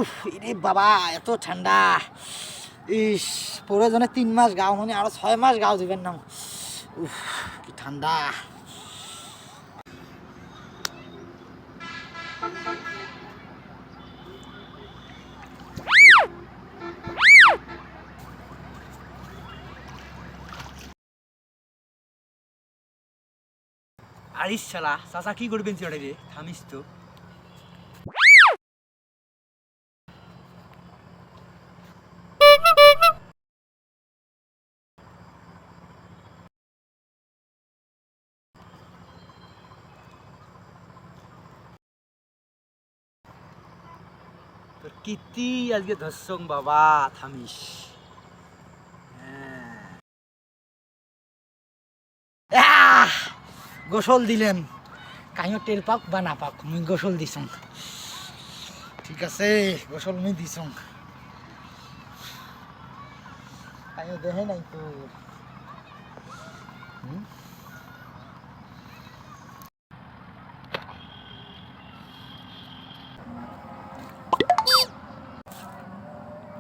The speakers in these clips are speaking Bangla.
উফ রে বাবা এত ঠান্ডা। ইস প্রয়োজনে 3 মাস গাও মানে আরো 6 মাস গাও দিবেন না। উফ কি ঠান্ডা। আরিস শালা চাচা কি করবেন সেটা রে থামিস তো। তোর কীর্তি আজকে ধর্ষং বাবা থামিস। আহ! গোসল দিলেন কাইও টের পাক বা না পাক মুই গোসল দিছং। ঠিক আছে গোসল মুই দিছং। কাইও দেহে নাই তো।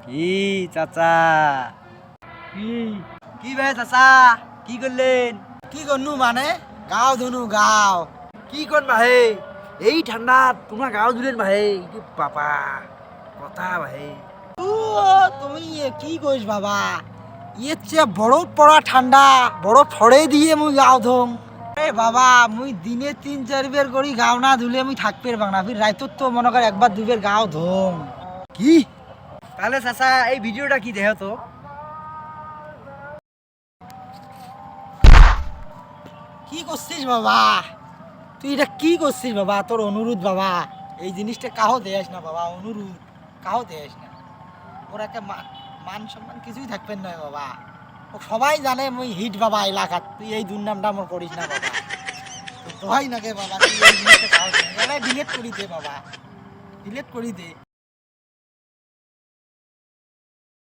কি চাচা কি কি ভাই চাচা কি করলেন? কি করনু মানে গাও ধুনু গাও। কি কোন ভাই এই ঠান্ডা তোমরা গাও ধুলেন ভাই? কি বাবা কথা ভাই। ও তুমি কি কইস বাবা, ইয়ের চেয়ে বরফ পড়া ঠান্ডা বরফ ফড়ে দিয়ে মুই গাও ধুম। আরে বাবা মুই দিনে 3-4 বের করি গাও না ধুলে মুই থাকতে পারবাং না, ফির রাইতর তো মনে কর একবার দুবের গাও ধুম। কি তাহলে চাচা এই ভিডিওটা কি দেখো তো। কি করছিস বাবা তুই, এটা কি করছিস বাবা? তোর অনুরোধ বাবা, এই জিনিসটা কাহো দেয়াস না বাবা, অনুরোধ কাহো দেয়াস না। ওর একটা মান সম্মান কিছুই থাকবেন নয় বাবা। ও সবাই জানে মুই হিট বাবা এলাকাত, তুই এই দুর্নামটা আমার করিস না বাবা। তো হয় নাকি বাবা তুই এই জিনিসটা কাহো ডিলেট করি দে বাবা, ডিলেট করি দে।